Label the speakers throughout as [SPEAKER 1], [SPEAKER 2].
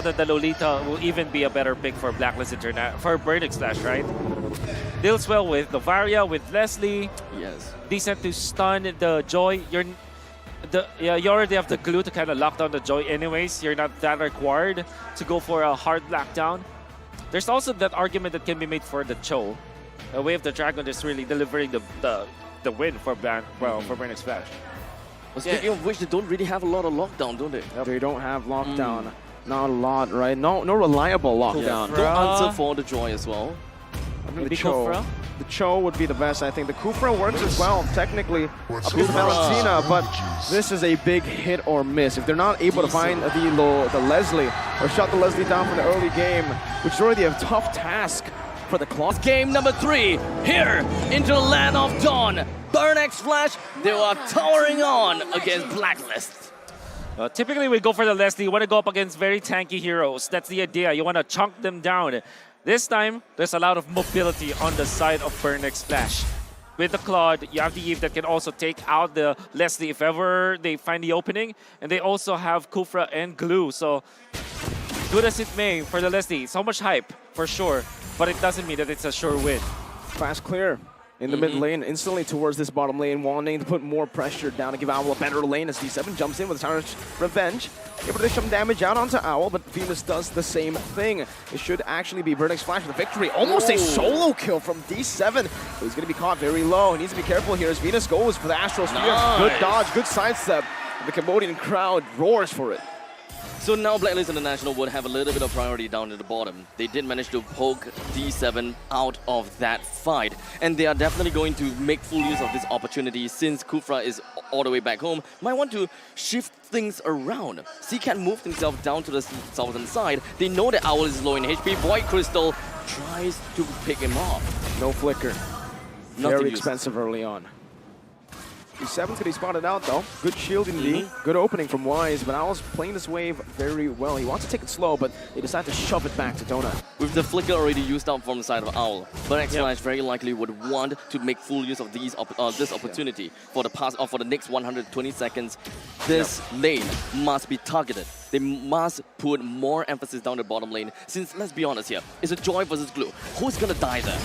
[SPEAKER 1] that the Lolita will even be a better pick for Blacklist for Burning Slash, right? Deals well with the Varia, with Leslie.
[SPEAKER 2] Yes.
[SPEAKER 1] Decent to stun the Joy. You already have the glue to kind of lock down the Joy anyways. You're not that required to go for a hard lockdown. There's also that argument that can be made for the Cho. A Way of the Dragon is really delivering the win for Burning Splash.
[SPEAKER 2] Well, speaking of which, they don't really have a lot of lockdown, don't they?
[SPEAKER 3] They don't have lockdown. Not a lot, right? No reliable lockdown.
[SPEAKER 2] No answer for the Joy as well.
[SPEAKER 3] I think
[SPEAKER 1] Maybe
[SPEAKER 3] the Cho.
[SPEAKER 1] Kufra?
[SPEAKER 3] The Cho would be the best, I think. The Kufra works as well, technically, up to Valentina, but this is a big hit or miss. If they're not able to find the Leslie, or shut the Leslie down from the early game, which is already a tough task for the clock.
[SPEAKER 2] Game number 3, here into the land of dawn. Burn X Flash, they are towering on against Blacklist.
[SPEAKER 1] Typically, we go for the Leslie. You want to go up against very tanky heroes. That's the idea. You want to chunk them down. This time, there's a lot of mobility on the side of Burn X Flash. With the Claude, you have the Eve that can also take out the Leslie if ever they find the opening. And they also have Kufra and Glue. So, good as it may for the Leslie. So much hype, for sure. But it doesn't mean that it's a sure win.
[SPEAKER 3] Fast clear in the mid lane, instantly towards this bottom lane, wanting to put more pressure down to give Owl a better lane as D7 jumps in with Tarnish Revenge. Able to dish some damage out onto Owl, but Venus does the same thing. It should actually be Burn X Flash with a victory. Almost a solo kill from D7. But he's going to be caught very low. He needs to be careful here as Venus goes for the Astral Spear.
[SPEAKER 2] Nice.
[SPEAKER 3] Good dodge, good sidestep. The Cambodian crowd roars for it.
[SPEAKER 2] So now Blacklist International would have a little bit of priority down at the bottom. They did manage to poke D7 out of that fight. And they are definitely going to make full use of this opportunity since Kufra is all the way back home. Might want to shift things around. C-Cat moved himself down to the southern side. They know that Owl is low in HP. Void Crystal tries to pick him off.
[SPEAKER 3] No flicker.
[SPEAKER 2] Nothing
[SPEAKER 3] Very
[SPEAKER 2] used.
[SPEAKER 3] expensive early on. D7's gonna be spotted out though. Good shield indeed. Good opening from Wise, but Owl's playing this wave very well. He wants to take it slow, but they decide to shove it back to Donut.
[SPEAKER 2] With the flicker already used up from the side of Owl, Burn X Flash very likely would want to make full use of this opportunity for the next 120 seconds. This lane must be targeted. They must put more emphasis down the bottom lane. Since let's be honest here, it's a Joy versus Glue. Who's gonna die there?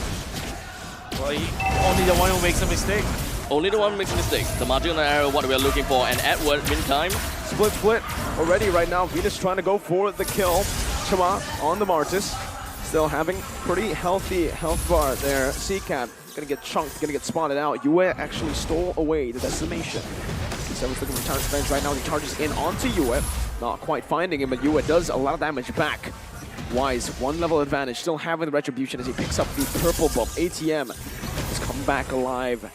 [SPEAKER 1] Well, only the one who makes a mistake.
[SPEAKER 2] Only the one makes mistakes. The marginal error, what we're looking for, and Edward, meantime.
[SPEAKER 3] Split already right now. Venus trying to go for the kill. Chama on the Martis. Still having pretty healthy health bar there. C-Cat gonna get chunked, gonna get spotted out. Yue actually stole away the decimation. D7's looking for charge defense right now. He charges in onto Yue. Not quite finding him, but Yue does a lot of damage back. Wise, one level advantage, still having the retribution as he picks up the purple buff. ATM has come back alive.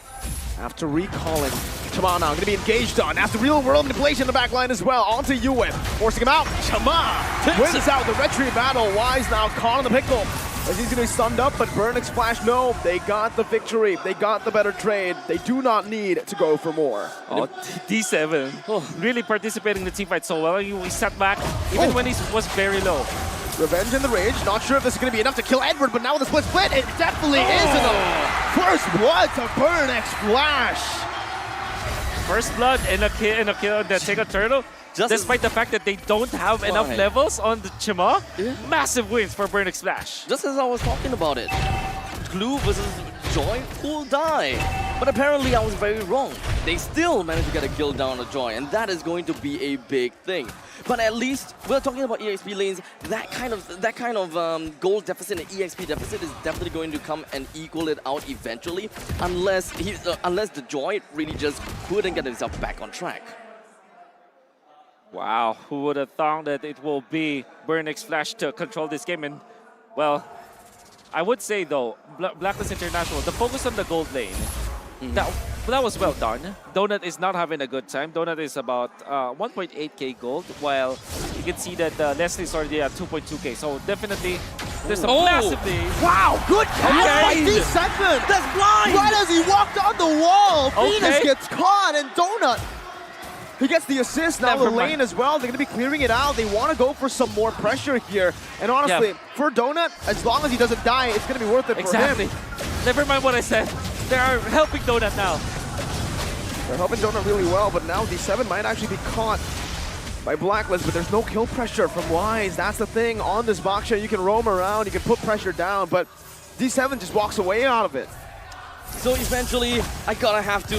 [SPEAKER 3] After recalling, Chama now going to be engaged on. After real world manipulation in the back line as well. Onto Yue, forcing him out. Chama wins out the retreat battle. Wise now caught in the pickle as he's going to be stunned up, but Burn X Flash, no, they got the victory. They got the better trade. They do not need to go for more.
[SPEAKER 1] Oh, D7 really participating in the team fight so well. He sat back even when he was very low.
[SPEAKER 3] Revenge in the rage. Not sure if this is going to be enough to kill Edward, but now with the split, it definitely is enough. First blood to Burn X Flash.
[SPEAKER 1] First blood and a kill that take a turtle. Despite the fact that they don't have enough levels on the Chima, massive wins for Burn X Flash.
[SPEAKER 2] Just as I was talking about it. Glue versus Joy, who'll die? But apparently I was very wrong. They still managed to get a kill down on Joy, and that is going to be a big thing. But at least we're talking about EXP lanes. That kind of gold deficit and EXP deficit is definitely going to come and equal it out eventually, unless the Joy really just couldn't get himself back on track.
[SPEAKER 1] Wow, who would have thought that it will be Burn X Flash to control this game? And well, I would say though, Blacklist International, the focus on the gold lane, that was well done. Donut is not having a good time. Donut is about 1.8k gold, while you can see that Leslie's already at 2.2k. So definitely, there's a massive lead.
[SPEAKER 3] Wow, good catch by D7.
[SPEAKER 2] That's blind!
[SPEAKER 3] Right as he walked on the wall, Venus gets caught, and Donut, he gets the assist. Now the lane as well. They're going to be clearing it out. They want to go for some more pressure here. And honestly, for Donut, as long as he doesn't die, it's going to be worth it for him.
[SPEAKER 1] Never mind what I said. They are helping Donut now.
[SPEAKER 3] They're helping Donut really well, but now D7 might actually be caught by Blacklist, but there's no kill pressure from Wise. That's the thing. On this Baksha, you can roam around, you can put pressure down, but D7 just walks away out of it.
[SPEAKER 2] So eventually, I gotta have to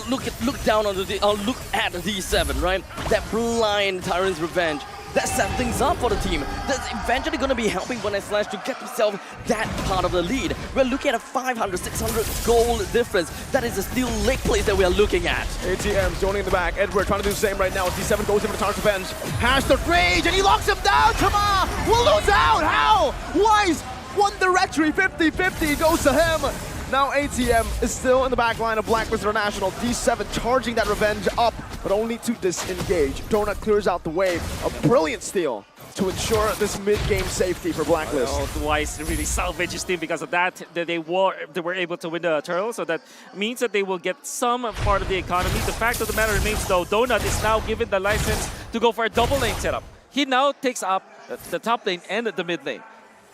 [SPEAKER 2] look down on the look at D7, right? That blind Tyrant's Revenge. That set things up for the team. That's eventually going to be helping Slash to get himself that part of the lead. We're looking at a 500, 600 goal difference. That is a still leg place that we are looking at.
[SPEAKER 3] ATM's joining in the back. Edward trying to do the same right now. D7 goes in for Tyrant's Revenge. Has the rage, and he locks him down. Tama will lose out. How? Wise won the retry. 50-50 goes to him. Now ATM is still in the back line of Blacklist International. D7 charging that revenge up, but only to disengage. Donut clears out the wave. A brilliant steal to ensure this mid-game safety for Blacklist.
[SPEAKER 1] Oh, Wise really salvaged his team because of that. They were able to win the turtle, so that means that they will get some part of the economy. The fact of the matter remains, though, Donut is now given the license to go for a double lane setup. He now takes up the top lane and the mid lane,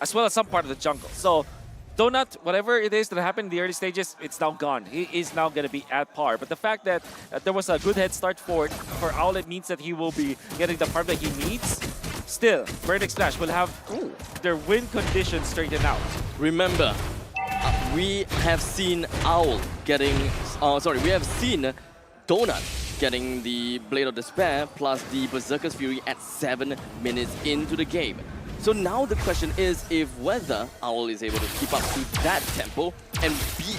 [SPEAKER 1] as well as some part of the jungle. So Donut, whatever it is that happened in the early stages, it's now gone. He is now going to be at par. But the fact that there was a good head start for Owlet means that he will be getting the farm that he needs. Still, Vertex Splash will have their win conditions straightened out.
[SPEAKER 2] Remember, we have seen Owl getting, we have seen Donut getting the Blade of Despair plus the Berserker's Fury at 7 minutes into the game. So now the question is if whether Owl is able to keep up to that tempo and beat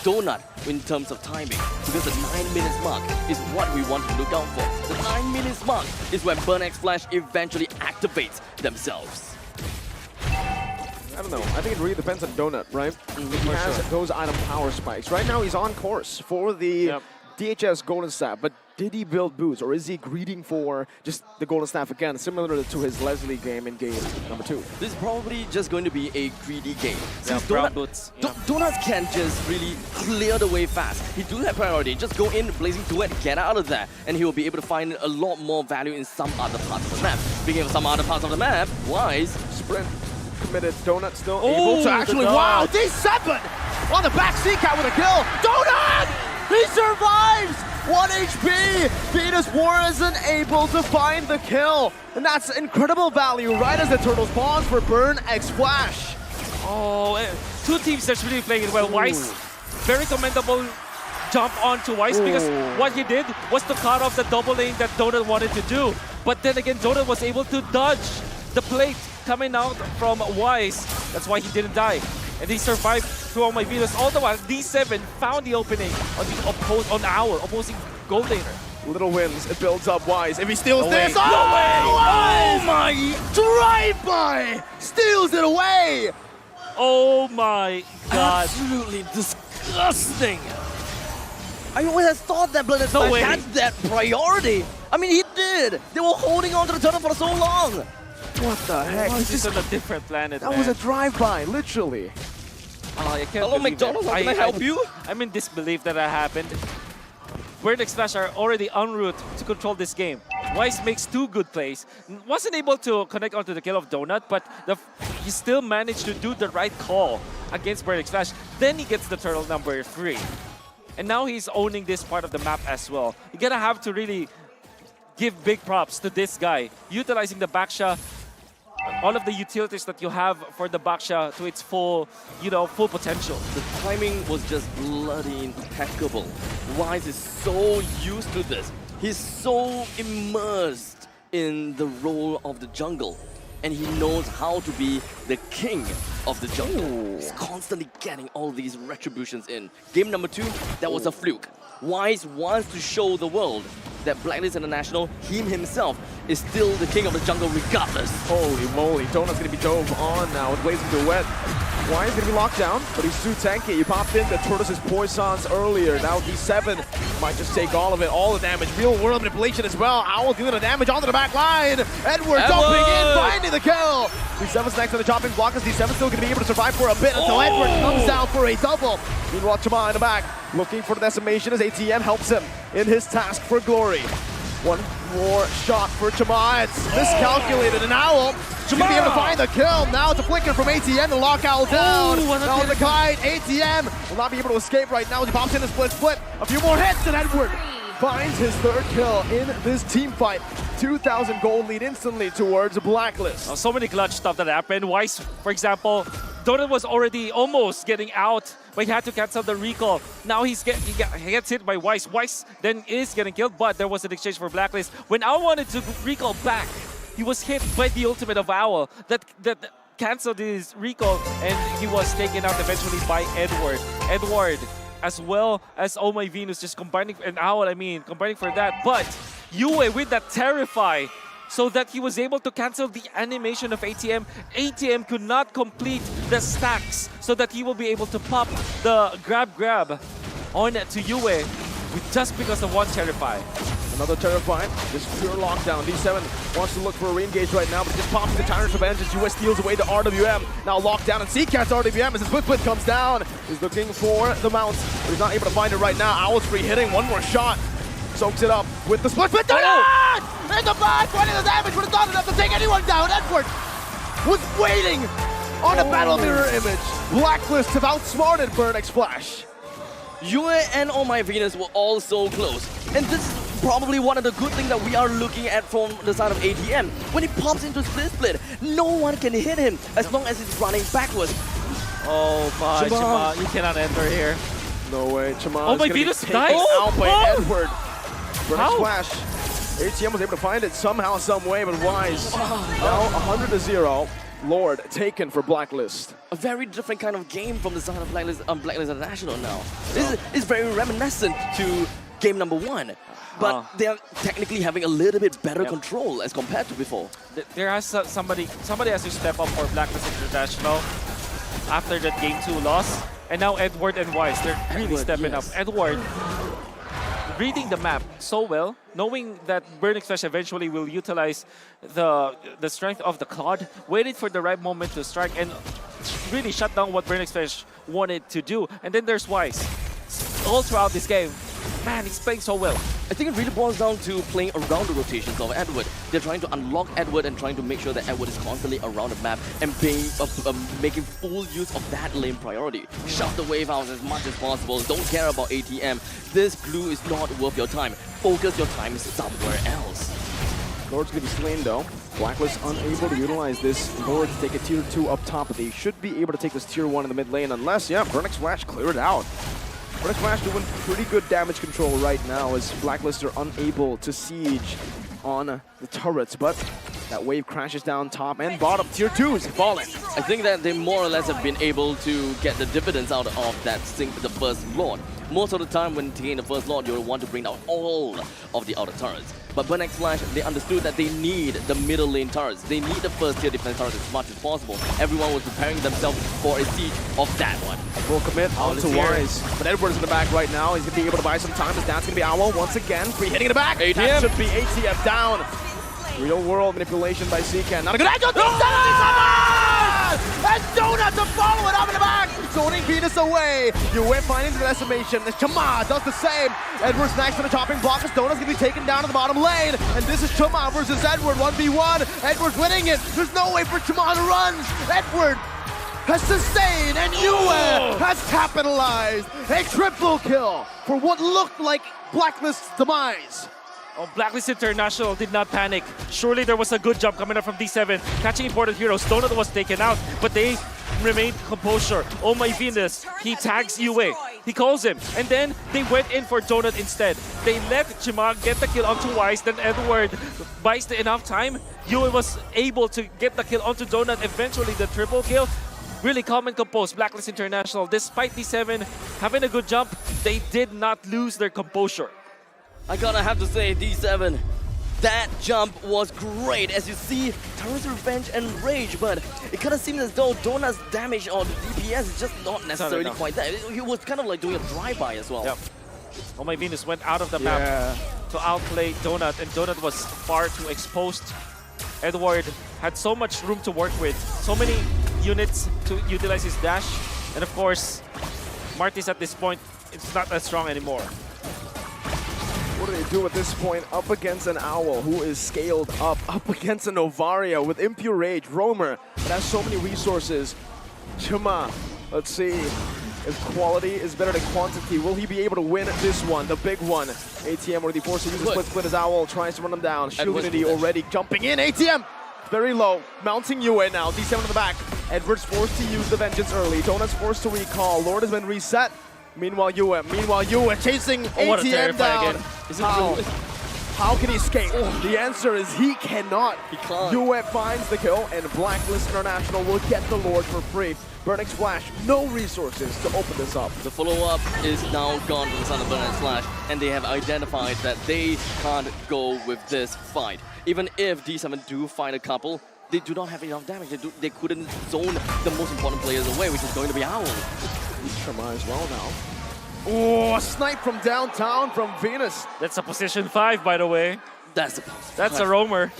[SPEAKER 2] Donut in terms of timing. Because the 9 minutes mark is what we want to look out for. The 9 minutes mark is when Burn X Flash eventually activates themselves.
[SPEAKER 3] I don't know. I think it really depends on Donut, right? He has those item power spikes. Right now he's on course for the DHS Golden Staff, but did he build boots, or is he greeting for just the Golden Staff again, similar to his Leslie game in game number 2?
[SPEAKER 2] This is probably just going to be a greedy game.
[SPEAKER 1] Yeah, brown boots.
[SPEAKER 2] Donuts can't just really clear the way fast. He do have priority. Just go in, Blazing Duet, get out of there, and he will be able to find a lot more value in some other parts of the map. Speaking of some other parts of the map, Wise.
[SPEAKER 3] Sprint committed. Donut still able to actually, wow, D7 on the back C-Cat with a kill. Donut! He survives! 1 HP! Venus War isn't able to find the kill. And that's incredible value right as the Turtles pause for Burn X Flash.
[SPEAKER 1] Oh, two teams that's really playing it well. Wise, very commendable jump onto Wise because what he did was to cut off the double lane that Donut wanted to do. But then again, Donut was able to dodge the plate coming out from Wise. That's why he didn't die. And he survived through all my Venus. All the while, D7 found the opening on the Owl, opposing gold laner.
[SPEAKER 3] Little wins, it builds up. Wise. If he steals this,
[SPEAKER 1] no way!
[SPEAKER 3] Oh my! Drive-by! Steals it away!
[SPEAKER 1] Oh my god.
[SPEAKER 2] Absolutely disgusting. I always have thought that Blood Splash had that priority. I mean, he did. They were holding on to the turtle for so long.
[SPEAKER 3] What the heck?
[SPEAKER 1] This is on a different planet,
[SPEAKER 3] That was a drive-by, literally.
[SPEAKER 1] I can't
[SPEAKER 2] Hello,
[SPEAKER 1] believe
[SPEAKER 2] McDonald's,
[SPEAKER 1] it.
[SPEAKER 2] how can I help you?
[SPEAKER 1] I'm in disbelief that happened. Vertex Flash are already en route to control this game. Wise makes 2 good plays. Wasn't able to connect onto the kill of Donut, but he still managed to do the right call against Vertex Flash. Then he gets the turtle number 3. And now he's owning this part of the map as well. You're gonna have to really give big props to this guy, utilizing the Baksha, all of the utilities that you have for the Baksha to its full, full potential.
[SPEAKER 2] The timing was just bloody impeccable. Wise is so used to this. He's so immersed in the role of the jungle. And he knows how to be the king of the jungle. He's constantly getting all these retributions in. Game number 2, that was a fluke. Wise wants to show the world that Blacklist International, him himself, is still the king of the jungle regardless.
[SPEAKER 3] Holy moly, Donut's gonna be dove on now with Blazing Duet. Wise gonna be locked down, but he's too tanky. He popped in the Turtles' Poisons earlier. Now D7 might just take all of it, all the damage. Real world manipulation as well. Owl dealing the damage onto the back line. Edward dumping in, finding the kill. D7's next on the chopping block as D7 still gonna be able to survive for a bit until Edward comes down for a double. Meanwhile, Chama in the back looking for the decimation as ATM helps him in his task for glory. One more shot for Chama. It's miscalculated, and Owl should be able to find the kill. Now it's a flicker from ATM to lock Owl down. Now the kite, ATM will not be able to escape right now as he pops in a split. A few more hits, and Edward finds his 3rd kill in this team fight. 2,000 gold lead instantly towards Blacklist.
[SPEAKER 1] Oh, so many clutch stuff that happened. Weiss, for example, Donut was already almost getting out, but he had to cancel the recall. Now he gets hit by Weiss. Weiss then is getting killed, but there was an exchange for Blacklist. When Owl wanted to recall back, he was hit by the ultimate of Owl that canceled his recall, and he was taken out eventually by Edward. Edward, as well as Oh My Venus, just combining, and Owl, I mean, combining for that. But Yue with that Terrify, so that he was able to cancel the animation of ATM. ATM could not complete the stacks, so that he will be able to pop the grab on to Yue just because of one Terrify.
[SPEAKER 3] Another Terrify, just pure lockdown. D7 wants to look for a re-engage right now, but just popping the Tyrant's Revenge as US steals away the RWM. Now locked down, and CCat's RWM as his Blitz comes down. He's looking for the mount, but he's not able to find it right now. Owl's free hitting, one more shot. Soaks it up with the split.
[SPEAKER 4] In the back, 20 the damage, but it's not enough to take anyone down. Edward was waiting on a battle mirror image.
[SPEAKER 3] Blacklist have outsmarted Burnix Flash.
[SPEAKER 2] Yue and Oh My Venus were all so close. And this is probably one of the good things that we are looking at from the side of ATM. When he pops into split, no one can hit him as long as he's running backwards.
[SPEAKER 1] Oh my, Chima, you cannot enter here.
[SPEAKER 3] No way, Chima.
[SPEAKER 1] Oh My Venus, nice!
[SPEAKER 3] Out by Edward. Burnix
[SPEAKER 1] How?
[SPEAKER 3] Flash. ATM was able to find it somehow, some way, but Wise now 100-0. Lord taken for Blacklist.
[SPEAKER 2] A very different kind of game from the side of Blacklist International now. This is very reminiscent to game number 1. But they're technically having a little bit better control as compared to before.
[SPEAKER 1] There has somebody has to step up for Blacklist International after that game 2 loss. And now Edward and Weiss, they're really stepping up. Edward reading the map so well, knowing that Burnix Flash eventually will utilize the strength of the Claude, waited for the right moment to strike and really shut down what Burnix Flash wanted to do. And then there's Weiss. All throughout this game, man, he's playing so well.
[SPEAKER 2] I think it really boils down to playing around the rotations of Edward. They're trying to unlock Edward and trying to make sure that Edward is constantly around the map and making full use of that lane priority. Shut the wave out as much as possible. Don't care about ATM. This blue is not worth your time. Focus your time somewhere else.
[SPEAKER 3] Lord's gonna be slain though. Blacklist unable to utilize this Lord to take a tier 2 up top, but they should be able to take this tier 1 in the mid lane unless, Burnix Flash cleared out. Burnix Flash doing pretty good damage control right now as Blacklist are unable to siege on the turrets, but that wave crashes down top and bottom. Tier 2s falling.
[SPEAKER 2] I think that they more or less have been able to get the dividends out of that the first Lord. Most of the time when taking the first Lord, you'll want to bring down all of the outer turrets. But Burnix Flash, they understood that they need the middle lane turrets. They need the first tier defense turrets as much as possible. Everyone was preparing themselves for a siege of that one.
[SPEAKER 3] Full commit onto Wise. But Edward's in the back right now. He's going to be able to buy some time. That's going to be Owl once again. Free hitting in the back.
[SPEAKER 2] ATM.
[SPEAKER 3] That should be ATM down. Real world manipulation by CCat. Not a good angle.
[SPEAKER 4] And Donut to follow it up in the back.
[SPEAKER 3] Zoning Venus away. Yue finding the decimation. Chama does the same. Edward's next to the chopping block. As Donut's going to be taken down to the bottom lane. And this is Chama versus Edward. 1v1. Edward's winning it. There's no way for Chama to run. Edward has sustained and Yue has capitalized. A triple kill for what looked like Blacklist's demise.
[SPEAKER 1] Oh, Blacklist International did not panic. Surely there was a good jump coming up from D7, catching important heroes. Donut was taken out, but they remained composure. Oh My Venus, he tags Yue. He calls him, and then they went in for Donut instead. They let Chima get the kill onto Wise, then Edward buys enough time. Yue was able to get the kill onto Donut, eventually the triple kill. Really calm and composed, Blacklist International. Despite D7 having a good jump, they did not lose their composure.
[SPEAKER 2] I gotta have to say, D7, that jump was great. As you see, Tyrant's Revenge and Rage, but it kind of seems as though Donut's damage on the DPS is just not necessarily quite there. He was kind of like doing a drive-by as well.
[SPEAKER 1] Yep. Oh My Venus went out of the map to outplay Donut, and Donut was far too exposed. Edward had so much room to work with, so many units to utilize his dash, and of course, Martis at this point, it's not as strong anymore.
[SPEAKER 3] What do they do at this point? Up against an Owl who is scaled up against an Novaria with Impure Rage, Roamer that has so many resources. Chima, let's see If quality is better than quantity, will he be able to win this one, the big one? ATM already forced to use the split as Owl tries to run him down. Shield Unity already jumping in. ATM very low, mounting UA now. D7 in the back. Edward's forced to use the Vengeance early. Donut's forced to recall. Lord has been reset. Meanwhile, UA chasing
[SPEAKER 1] what a
[SPEAKER 3] ATM down.
[SPEAKER 1] again.
[SPEAKER 3] How can he escape? The answer is he cannot.
[SPEAKER 2] He can't.
[SPEAKER 3] UA finds the kill, and Blacklist International will get the Lord for free. Burnex Flash, no resources to open this up.
[SPEAKER 2] The follow-up is now gone from the side of Burnex Flash, and they have identified that they can't go with this fight. Even if D7 do find a couple, they do not have enough damage. They couldn't zone the most important players away, which is going to be Owl.
[SPEAKER 3] Shama as well now. Oh, a snipe from downtown from Venus.
[SPEAKER 1] That's a position 5, by the way. That's a roamer.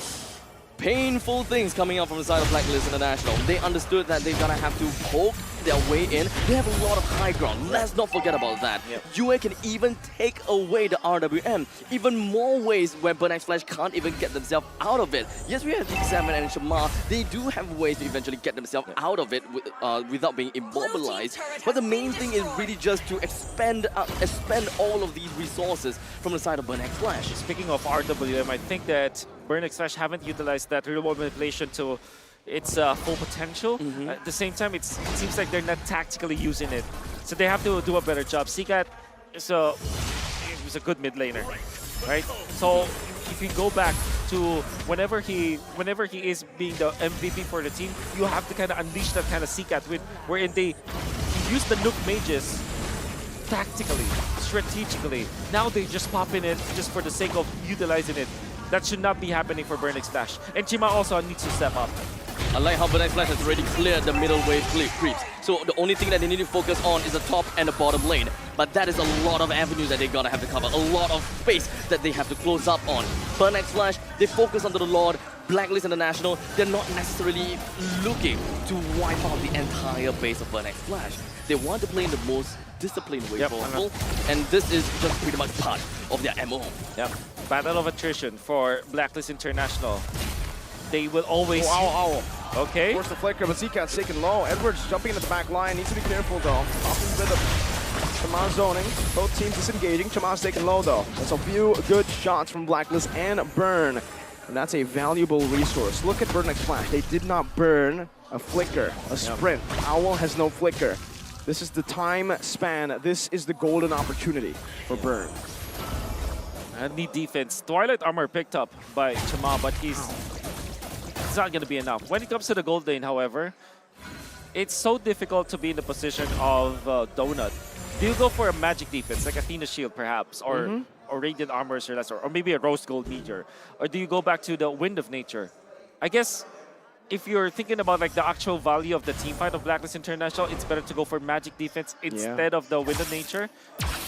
[SPEAKER 2] Painful things coming out from the side of Blacklist International. They understood that they're gonna have to poke their way in. They have a lot of high ground. Let's not forget about that.
[SPEAKER 1] Yep.
[SPEAKER 2] UA can even take away the RWM. Even more ways where Burnex Flash can't even get themselves out of it. Yes, we have D7 and Shamar. They do have ways to eventually get themselves out of it without being immobilized. But the main thing is really just to expend all of these resources from the side of Burnex Flash.
[SPEAKER 1] Speaking of RWM, I think that Burnex Flash haven't utilized that real-world manipulation to its full potential. At the same time, it seems like they're not tactically using it. So they have to do a better job. Seacat is a good mid laner, right? So if you go back to whenever he is being the MVP for the team, you have to kind of unleash that kind of Seacat wherein they use the Nook mages tactically, strategically. Now they just pop in it just for the sake of utilizing it. That should not be happening for Burnex Flash. And Chima also needs to step up.
[SPEAKER 2] I like how Burnex Flash has already cleared the middle wave creeps. So the only thing that they need to focus on is the top and the bottom lane. But that is a lot of avenues that they're gonna have to cover. A lot of space that they have to close up on. Burnex Flash, they focus on the Lord. Blacklist International, they're not necessarily looking to wipe out the entire base of Burnex Flash. They want to play in the most disciplined way possible. And this is just pretty much part of their MO.
[SPEAKER 1] Yep. Battle of attrition for Blacklist International. They will always...
[SPEAKER 3] Owl.
[SPEAKER 1] Okay.
[SPEAKER 3] Force the flicker, but Seacat's taken low. Edwards jumping into the back line. Needs to be careful though. Often bit of Chama zoning. Both teams disengaging. Chama's taken low though. That's a few good shots from Blacklist and Burn. And that's a valuable resource. Look at Burnex Flash. They did not burn a flicker, a sprint. Owl has no flicker. This is the time span. This is the golden opportunity for Burn.
[SPEAKER 1] And need defense. Twilight Armor picked up by Chama, but it's not going to be enough. When it comes to the gold lane, however, it's so difficult to be in the position of Donut. Do you go for a magic defense, like Athena Shield perhaps, or Radiant Armor or maybe a Rose Gold Meteor? Or do you go back to the Wind of Nature? I guess if you're thinking about like the actual value of the team fight of Blacklist International, it's better to go for magic defense instead of the Wind of Nature.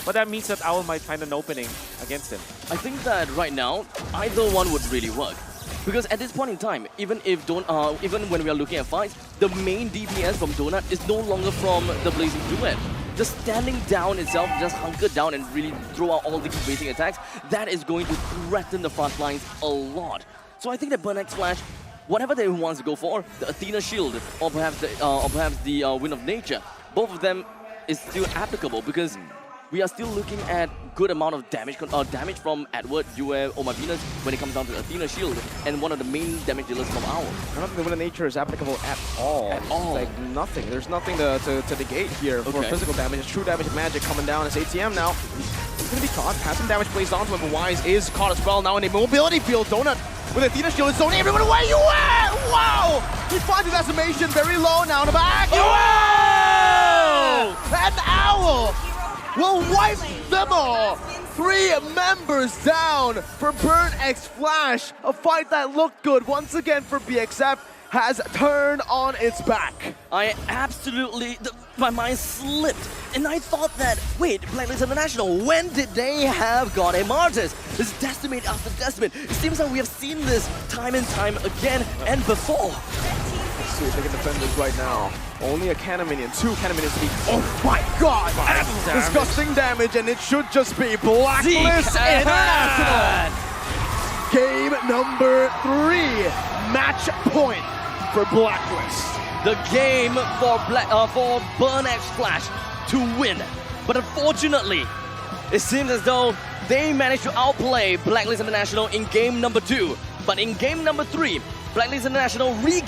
[SPEAKER 1] But that means that Owl might find an opening against him.
[SPEAKER 2] I think that right now, either one would really work. Because at this point in time, even when we are looking at fights, the main DPS from Donut is no longer from the Blazing Duet. Just standing down itself, just hunker down and really throw out all these basic attacks, that is going to threaten the front lines a lot. So I think that Burnex Flash, whatever they wants to go for, the Athena Shield or perhaps the Wind of Nature, both of them is still applicable because we are still looking at good amount of damage from Edward, UA, or Venus when it comes down to Athena Shield, and one of the main damage dealers from Owl.
[SPEAKER 3] I don't think the Wind of Nature is applicable at all.
[SPEAKER 2] At all.
[SPEAKER 3] Like nothing. There's nothing to negate here for physical damage. It's true damage of magic coming down. It's ATM now. He's going to be caught. Has some damage placed onto him, but Wise is caught as well now in a mobility field. Donut with Athena Shield is zoning everyone away. UA! Wow! He finds his decimation very low now in the back. UA! And Owl will wipe them all. 3 members down for Burnex Flash. A fight that looked good once again for BXF has turned on its back.
[SPEAKER 2] I absolutely, my mind slipped. And I thought that, wait, Blacklist International, when did they have God and Martyrs? This decimate after decimate. It seems like we have seen this time and time again and before.
[SPEAKER 3] Let's see if they can defend this right now. Only a cannon minion, 2 cannon minions to be. Oh my god! Disgusting damage, and it should just be Blacklist International! Game number 3, match point for Blacklist.
[SPEAKER 2] The game for Burnex Flash to win. But unfortunately, it seems as though they managed to outplay Blacklist International in game number 2. But in game number 3, Blacklist International regained